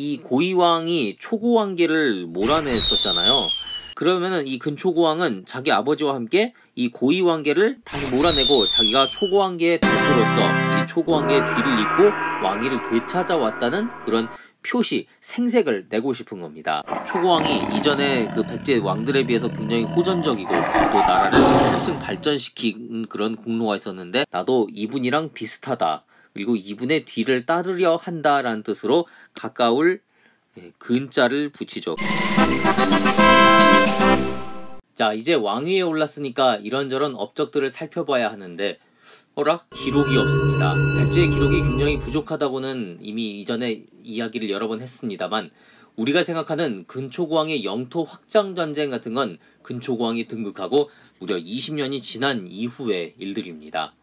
이 고이왕이 초고왕계를 몰아냈었잖아요. 그러면은 이 근초고왕은 자기 아버지와 함께 이 고이왕계를 다시 몰아내고 자기가 초고왕계의 대표로서 이 초고왕계의 뒤를 잇고 왕위를 되찾아왔다는 그런 표시, 생색을 내고 싶은 겁니다. 초고왕이 이전에 그 백제 왕들에 비해서 굉장히 호전적이고 또 나라를 한층 발전시킨 그런 공로가 있었는데 나도 이분이랑 비슷하다. 그리고 이분의 뒤를 따르려 한다라는 뜻으로 가까울 근자를 붙이죠. 자, 이제 왕위에 올랐으니까 이런저런 업적들을 살펴봐야 하는데 어라? 기록이 없습니다. 백제의 기록이 굉장히 부족하다고는 이미 이전에 이야기를 여러 번 했습니다만 우리가 생각하는 근초고왕의 영토 확장 전쟁 같은 건 근초고왕이 등극하고 무려 20년이 지난 이후의 일들입니다.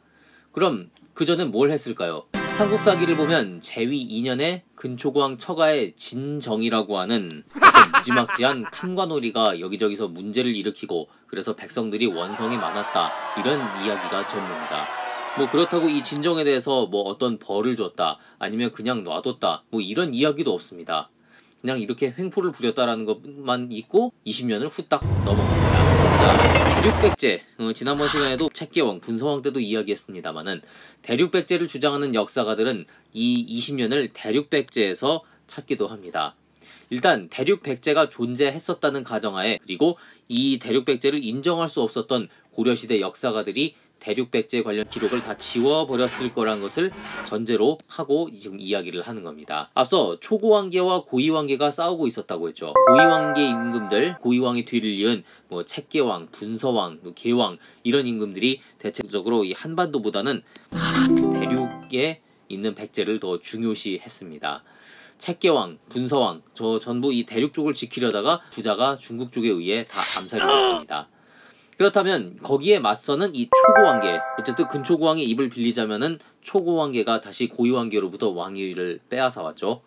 그럼 그전엔 뭘 했을까요? 삼국사기를 보면 제위 2년에 근초고왕 처가의 진정이라고 하는 무지막지한 탐관오리가 여기저기서 문제를 일으키고 그래서 백성들이 원성이 많았다 이런 이야기가 전부입니다. 뭐 그렇다고 이 진정에 대해서 뭐 어떤 벌을 줬다 아니면 그냥 놔뒀다 뭐 이런 이야기도 없습니다. 그냥 이렇게 횡포를 부렸다라는 것만 있고 20년을 후딱 넘어갑니다. 자, 대륙백제 지난번 시간에도 책계왕, 분서왕 때도 이야기했습니다만은 대륙백제를 주장하는 역사가들은 이 20년을 대륙백제에서 찾기도 합니다. 일단 대륙백제가 존재했었다는 가정하에 그리고 이 대륙백제를 인정할 수 없었던 고려시대 역사가들이 대륙백제 관련 기록을 다 지워버렸을 거란 것을 전제로 하고 지금 이야기를 하는 겁니다. 앞서 초고왕계와 고이왕계가 싸우고 있었다고 했죠. 고이왕계 임금들, 고이왕의 뒤를 이은 뭐 책계왕, 분서왕, 계왕 이런 임금들이 대체적으로 이 한반도보다는 대륙에 있는 백제를 더 중요시했습니다. 책계왕, 분서왕 저 전부 이 대륙 쪽을 지키려다가 부자가 중국 쪽에 의해 다 암살이 됐습니다. 그렇다면 거기에 맞서는 이 초고왕계, 어쨌든 근초고왕의 입을 빌리자면은 초고왕계가 다시 고이왕계로부터 왕위를 빼앗아 왔죠.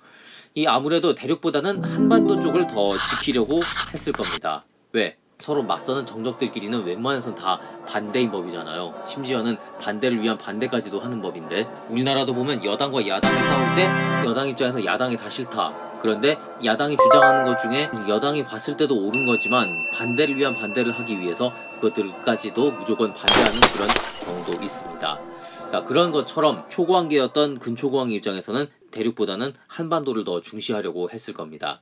이 아무래도 대륙보다는 한반도 쪽을 더 지키려고 했을 겁니다. 왜? 서로 맞서는 정적들끼리는 웬만해선 다 반대인 법이잖아요. 심지어는 반대를 위한 반대까지도 하는 법인데 우리나라도 보면 여당과 야당이 싸울 때 여당 입장에서 야당이 다 싫다. 그런데 야당이 주장하는 것 중에 여당이 봤을 때도 옳은 거지만 반대를 위한 반대를 하기 위해서 그것들까지도 무조건 반대하는 그런 경우도 있습니다. 자, 그런 것처럼 초고왕계였던 근초고왕의 입장에서는 대륙보다는 한반도를 더 중시하려고 했을 겁니다.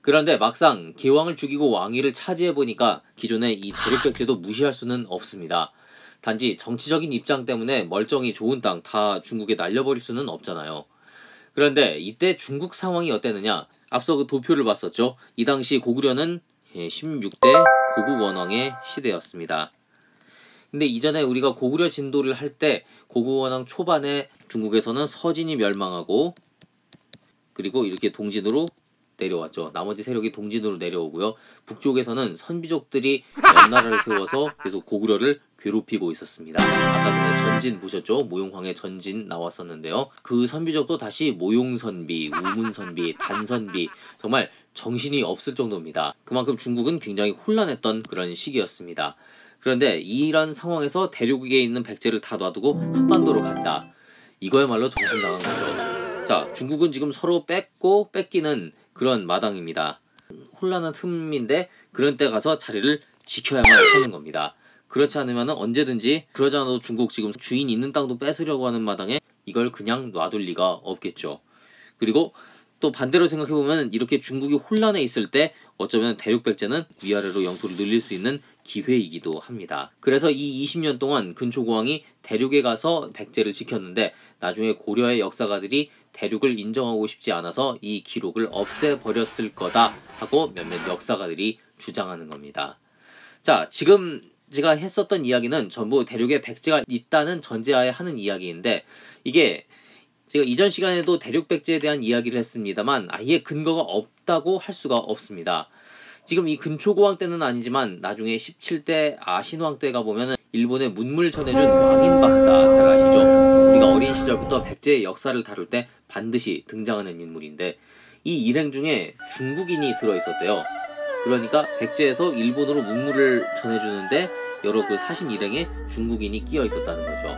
그런데 막상 계왕을 죽이고 왕위를 차지해보니까 기존의 이 대륙백제도 무시할 수는 없습니다. 단지 정치적인 입장 때문에 멀쩡히 좋은 땅 다 중국에 날려버릴 수는 없잖아요. 그런데 이때 중국 상황이 어땠느냐? 앞서 그 도표를 봤었죠. 이 당시 고구려는 16대 고구원왕의 시대였습니다. 근데 이전에 우리가 고구려 진도를 할 때 고구원왕 초반에 중국에서는 서진이 멸망하고 그리고 이렇게 동진으로 내려왔죠. 나머지 세력이 동진으로 내려오고요. 북쪽에서는 선비족들이 연나라를 세워서 계속 고구려를 괴롭히고 있었습니다. 아까 전에 전진 보셨죠? 모용황의 전진 나왔었는데요. 그 선비족도 다시 모용선비, 우문선비, 단선비 정말 정신이 없을 정도입니다. 그만큼 중국은 굉장히 혼란했던 그런 시기였습니다. 그런데 이런 상황에서 대륙에 있는 백제를 다 놔두고 한반도로 간다. 이거야말로 정신 나간 거죠. 자, 중국은 지금 서로 뺏고 뺏기는 그런 마당입니다. 혼란한 틈인데 그런 때 가서 자리를 지켜야만 하는 겁니다. 그렇지 않으면 언제든지 그러지 않아도 중국 지금 주인 있는 땅도 뺏으려고 하는 마당에 이걸 그냥 놔둘 리가 없겠죠. 그리고 또 반대로 생각해보면 이렇게 중국이 혼란해 있을 때 어쩌면 대륙백제는 위아래로 영토를 늘릴 수 있는 기회이기도 합니다. 그래서 이 20년 동안 근초고왕이 대륙에 가서 백제를 지켰는데 나중에 고려의 역사가들이 대륙을 인정하고 싶지 않아서 이 기록을 없애버렸을 거다 하고 몇몇 역사가들이 주장하는 겁니다. 자, 지금 제가 했었던 이야기는 전부 대륙에 백제가 있다는 전제하에 하는 이야기인데 이게 제가 이전 시간에도 대륙백제에 대한 이야기를 했습니다만 아예 근거가 없다고 할 수가 없습니다. 지금 이 근초고왕 때는 아니지만 나중에 17대 아신왕 때 가보면은 일본의 문물 전해준 왕인 박사 잘 아시죠? 우리가 어린 시절부터 백제의 역사를 다룰 때 반드시 등장하는 인물인데 이 일행 중에 중국인이 들어있었대요. 그러니까 백제에서 일본으로 문물을 전해주는데 여러 그 사신 일행에 중국인이 끼어 있었다는 거죠.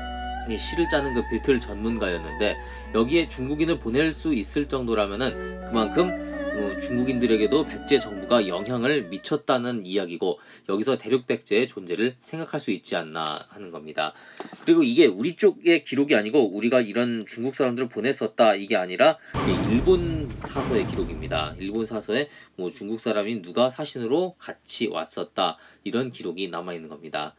시를 짜는 그 배틀 전문가였는데 여기에 중국인을 보낼 수 있을 정도라면은 그만큼 중국인들에게도 백제 정부가 영향을 미쳤다는 이야기고 여기서 대륙 백제의 존재를 생각할 수 있지 않나 하는 겁니다. 그리고 이게 우리 쪽의 기록이 아니고 우리가 이런 중국 사람들을 보냈었다 이게 아니라 일본 사서의 기록입니다. 일본 사서에 뭐 중국 사람인 누가 사신으로 같이 왔었다 이런 기록이 남아있는 겁니다.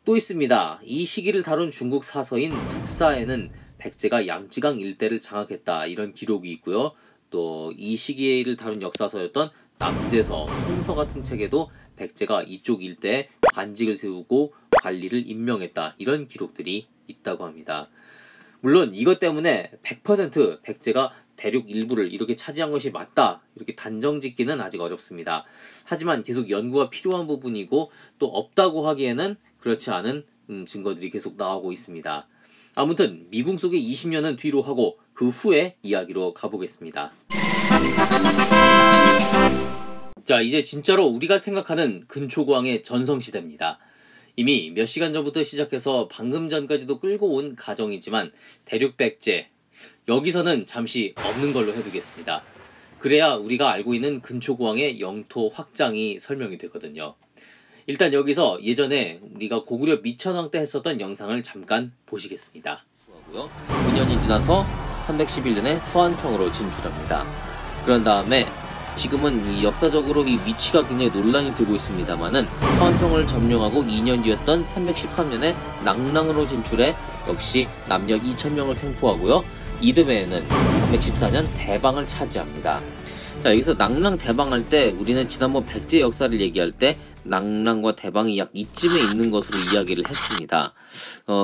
또 있습니다. 이 시기를 다룬 중국 사서인 북사에는 백제가 양쯔강 일대를 장악했다 이런 기록이 있고요. 또 이 시기를 다룬 역사서였던 남제서, 송서 같은 책에도 백제가 이쪽 일대에 관직을 세우고 관리를 임명했다 이런 기록들이 있다고 합니다. 물론 이것 때문에 100% 백제가 대륙 일부를 이렇게 차지한 것이 맞다 이렇게 단정짓기는 아직 어렵습니다. 하지만 계속 연구가 필요한 부분이고 또 없다고 하기에는 그렇지 않은 증거들이 계속 나오고 있습니다. 아무튼 미궁 속의 20년은 뒤로 하고 그 후에 이야기로 가보겠습니다. 자, 이제 진짜로 우리가 생각하는 근초고왕의 전성시대입니다. 이미 몇 시간 전부터 시작해서 방금 전까지도 끌고 온 가정이지만 대륙 백제 여기서는 잠시 없는 걸로 해두겠습니다. 그래야 우리가 알고 있는 근초고왕의 영토 확장이 설명이 되거든요. 일단 여기서 예전에 우리가 고구려 미천왕 때 했었던 영상을 잠깐 보시겠습니다. 9년이 지나서 311년에 서안평으로 진출합니다. 그런 다음에 지금은 이 역사적으로 이 위치가 굉장히 논란이 되고 있습니다만은 서안평을 점령하고 2년 뒤였던 313년에 낭랑으로 진출해 역시 남녀 2,000명을 생포하고요. 이듬해에는 314년 대방을 차지합니다. 자, 여기서 낭랑 대방할 때 우리는 지난번 백제 역사를 얘기할 때 낭랑과 대방이 약 이쯤에 있는 것으로 이야기를 했습니다.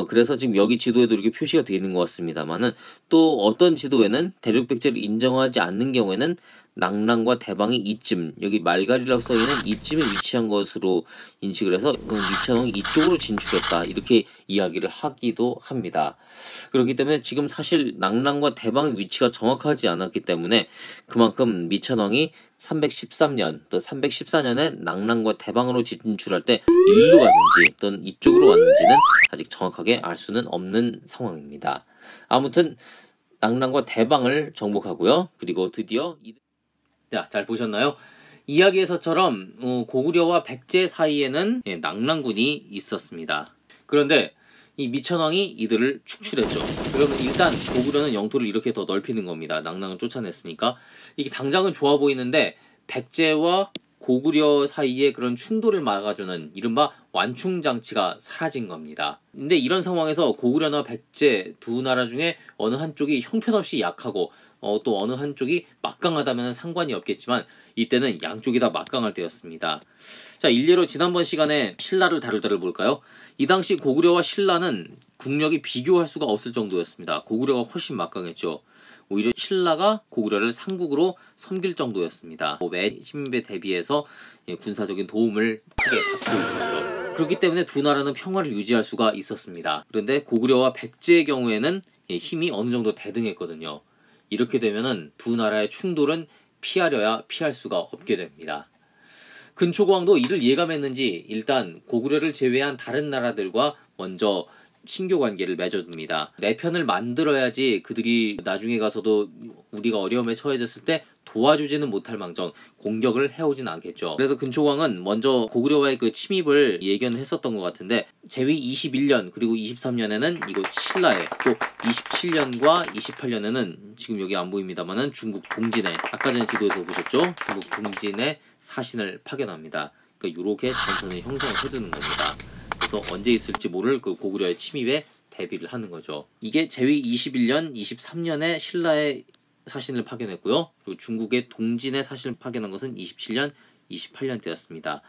그래서 지금 여기 지도에도 이렇게 표시가 되어 있는 것 같습니다만은 또 어떤 지도에는 대륙 백제를 인정하지 않는 경우에는 낭랑과 대방이 이쯤, 여기 말갈이라고 써있는 이쯤에 위치한 것으로 인식을 해서 미천왕이 이쪽으로 진출했다 이렇게 이야기를 하기도 합니다. 그렇기 때문에 지금 사실 낭랑과 대방의 위치가 정확하지 않았기 때문에 그만큼 미천왕이 313년 또 314년에 낭랑과 대방으로 진출할 때 일로 갔는지 또는 이쪽으로 왔는지는 아직 정확하게 알 수는 없는 상황입니다. 아무튼 낭랑과 대방을 정복하고요. 그리고 드디어 자, 잘 보셨나요? 이야기에서처럼 고구려와 백제 사이에는 낭랑군이 있었습니다. 그런데 이 미천왕이 이들을 축출했죠. 그러면 일단 고구려는 영토를 이렇게 더 넓히는 겁니다. 낭랑을 쫓아냈으니까. 이게 당장은 좋아 보이는데 백제와 고구려 사이에 그런 충돌을 막아주는 이른바 완충장치가 사라진 겁니다. 근데 이런 상황에서 고구려나 백제 두 나라 중에 어느 한쪽이 형편없이 약하고 또 어느 한쪽이 막강하다면 상관이 없겠지만 이때는 양쪽이 다 막강할 때였습니다. 자, 일례로 지난번 시간에 신라를 다룰 때를 볼까요? 이 당시 고구려와 신라는 국력이 비교할 수가 없을 정도였습니다. 고구려가 훨씬 막강했죠. 오히려 신라가 고구려를 상국으로 섬길 정도였습니다. 신민배 대비해서 군사적인 도움을 크게 받고 있었죠. 그렇기 때문에 두 나라는 평화를 유지할 수가 있었습니다. 그런데 고구려와 백제의 경우에는 힘이 어느 정도 대등했거든요. 이렇게 되면은 두 나라의 충돌은 피하려야 피할 수가 없게 됩니다. 근초고왕도 이를 예감했는지 일단 고구려를 제외한 다른 나라들과 먼저 친교 관계를 맺어둡니다. 내 편을 만들어야지 그들이 나중에 가서도 우리가 어려움에 처해졌을 때 도와주지는 못할 망정 공격을 해오진 않겠죠. 그래서 근초고왕은 먼저 고구려와의 그 침입을 예견했었던 것 같은데 제위 21년 그리고 23년에는 이곳 신라에 또 27년과 28년에는 지금 여기 안 보입니다만은 중국 동진에 아까 전에 지도에서 보셨죠? 중국 동진에 사신을 파견합니다. 그러니까 이렇게 전선을 형성을 해두는 겁니다. 그래서 언제 있을지 모를 그 고구려의 침입에 대비를 하는 거죠. 이게 제위 21년, 23년에 신라의 사신을 파견했고요. 그리고 중국의 동진에 사신을 파견한 것은 27년, 28년 때였습니다.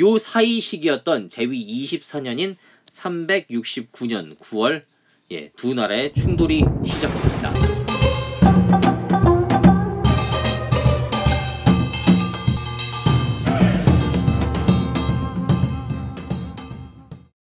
요 사이 시기였던 제위 24년인 369년 9월 두 나라의 충돌이 시작됩니다.